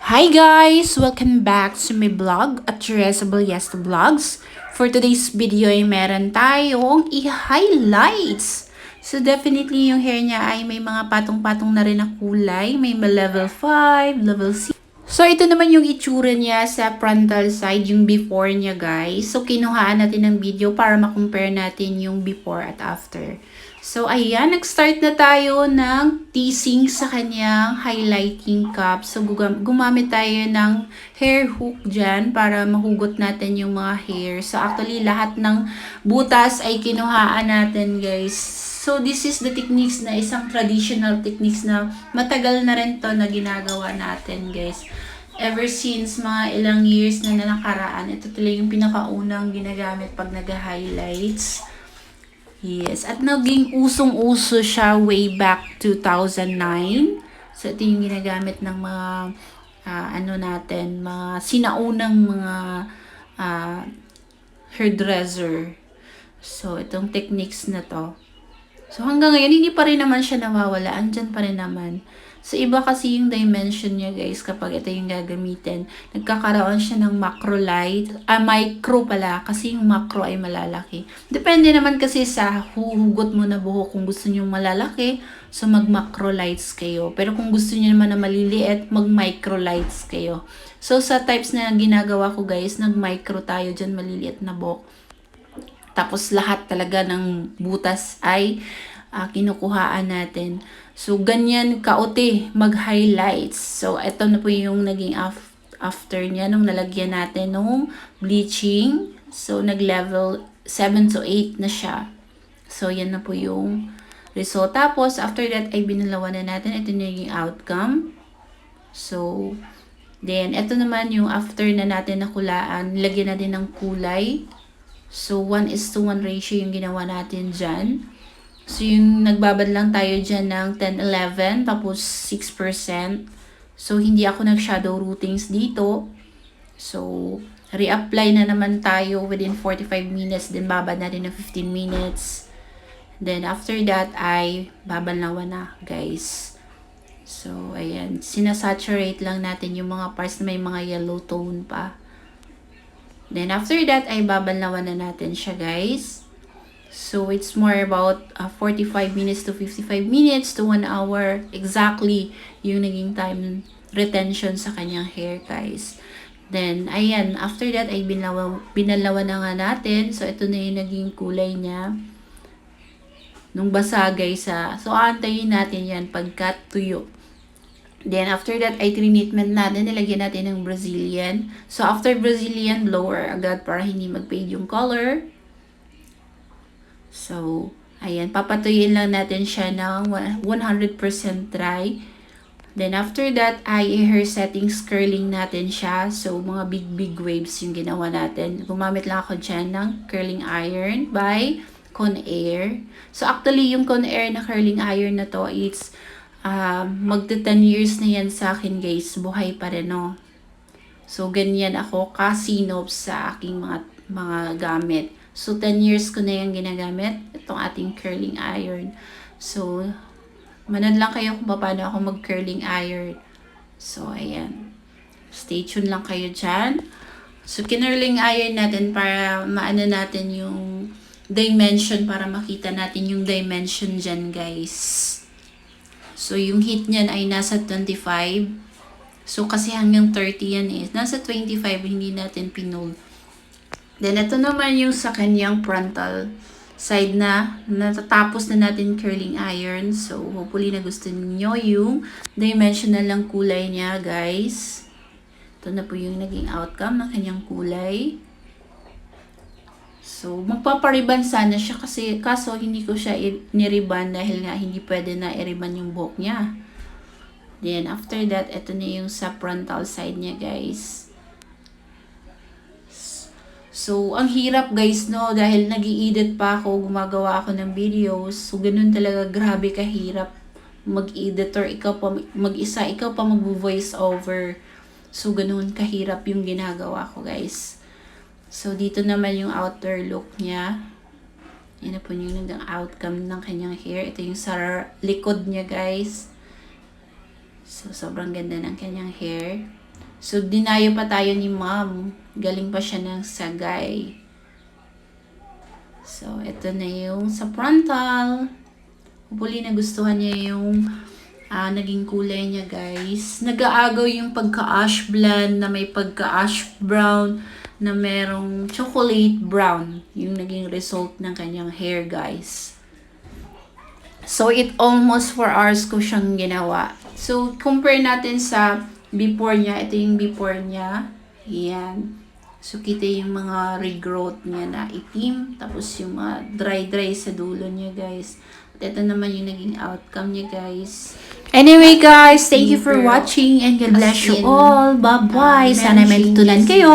Hi guys! Welcome back to my vlog at Teresa Balyesta Vlogs. For today's video ay meron tayong i-highlights. So definitely yung hair niya ay may mga patong-patong na rin na kulay. May level 5, level 6. So ito naman yung itsura niya sa frontal side, yung before niya guys. So kinuhaan natin ng video para ma-compare natin yung before at after. So, ayan, nag-start na tayo ng teasing sa kanyang highlighting cup. So, gumamit tayo ng hair hook dyan para mahugot natin yung mga hair. So, actually, lahat ng butas ay kinuhaan natin, guys. So, this is the techniques na isang traditional techniques na matagal na rin to na ginagawa natin, guys. Ever since mga ilang years na nakaraan, ito talaga yung pinakaunang ginagamit pag nag-highlights. Yes, at naging usong-uso siya way back 2009. So, ito yung ginagamit ng mga, mga sinaunang mga hairdresser. So, itong techniques na to. So, hanggang ngayon, hindi pa rin naman siya nawawala. Andyan pa rin naman. So, iba kasi yung dimension niya, guys, kapag ito yung gagamitin. Nagkakaroon siya ng macro light. Micro pala, kasi yung macro ay malalaki. Depende naman kasi sa huhugot mo na buhok. Kung gusto niyo malalaki, so mag-macro lights kayo. Pero kung gusto niyo naman na maliliit, mag-micro lights kayo. So, sa types na ginagawa ko, guys, nag-micro tayo dyan, maliliit na buhok. Tapos, lahat talaga ng butas ay kinukuhaan natin. So, ganyan kaote mag-highlights. So, ito na po yung naging after niya nung nalagyan natin nung bleaching. So, nag-level 7 to 8 na siya. So, yan na po yung result. Tapos, after that ay binalawan na natin. Ito na yung outcome. So, then, ito naman yung after na natin nakulaan. Lagyan natin ng kulay. So, 1:1 ratio yung ginawa natin dyan. So, yung nagbabad lang tayo dyan ng 10-11, tapos 6%. So, hindi ako nag-shadow routings dito. So, re-apply na naman tayo within 45 minutes. Then, babad natin ng 15 minutes. Then, after that, ay babanlawan na, guys. So, ayan. Sinasaturate lang natin yung mga parts na may mga yellow tone pa. Then, after that, ay babanlawan na natin siya, guys. So, it's more about 45 minutes to 55 minutes to 1 hour. Exactly yung naging time retention sa kanyang hair, guys. Then, ayan, after that ay binalawan na nga natin. So, ito na yung naging kulay niya. Nung basa, guys, So, aantayin natin yan pagka tuyo. Then, after that, ay treatment natin. Nilagyan natin ng Brazilian. So, after Brazilian, blower agad para hindi mag-fade yung color. So, ayan, papatuyin lang natin siya ng 100% dry. Then, after that, ay hair settings curling natin siya. So, mga big waves yung ginawa natin. Gumamit lang ako dyan ng curling iron by Conair. So, actually, yung Conair na curling iron na to, it's magta 10 years na yan sa akin, guys. Buhay pa rin, no? So, ganyan ako kasinop sa aking mga gamit. So, 10 years ko na yung ginagamit. Itong ating curling iron. So, manood lang kayo kung paano ako mag-curling iron. So, ayan. Stay tuned lang kayo dyan. So, kinurling iron natin para maano natin yung dimension, para makita natin yung dimension dyan, guys. So, yung heat niyan ay nasa 25. So, kasi hanggang 30 yan eh. Nasa 25, hindi natin pinold. Then, ito naman yung sa kanyang frontal side na natatapos na natin curling iron. So, hopefully na gusto niyo yung dimensional lang kulay niya, guys. Ito na po yung naging outcome ng kanyang kulay. So, magpapariban sana siya kasi kaso hindi ko siya niriban dahil nga hindi pwede na iriban yung buhok niya. Then, after that, ito na yung sa frontal side niya, guys. So, ang hirap, guys, no? Dahil nag-i-edit pa ako, gumagawa ako ng videos. So, ganun talaga, grabe kahirap mag-editor. Ikaw pa mag-isa, ikaw pa mag-voice over. So, ganun kahirap yung ginagawa ko, guys. So, dito naman yung outer look niya. Yan na po yung naging outcome ng kanyang hair. Ito yung sa likod niya, guys. So, sobrang ganda ng kanyang hair. So, dinayo pa tayo ni ma'am. Galing pa siya ng Sagay. So, ito na yung sa frontal. Hopefully, nagustuhan niya yung naging kulay niya, guys. Nag-aagaw yung pagka-ash blonde na may pagka-ash brown na merong chocolate brown. Yung naging result ng kanyang hair, guys. So, it almost 4 hours ko siyang ginawa. So, compare natin sa before niya. Ito yung before niya. Ayan. So, kita yung mga regrowth niya na itim. Tapos, yung mga dry-dry sa dulo niya, guys. At ito naman yung naging outcome niya, guys. Anyway, guys, thank you for watching and God bless you all. Bye-bye. Sana may tutunan kayo.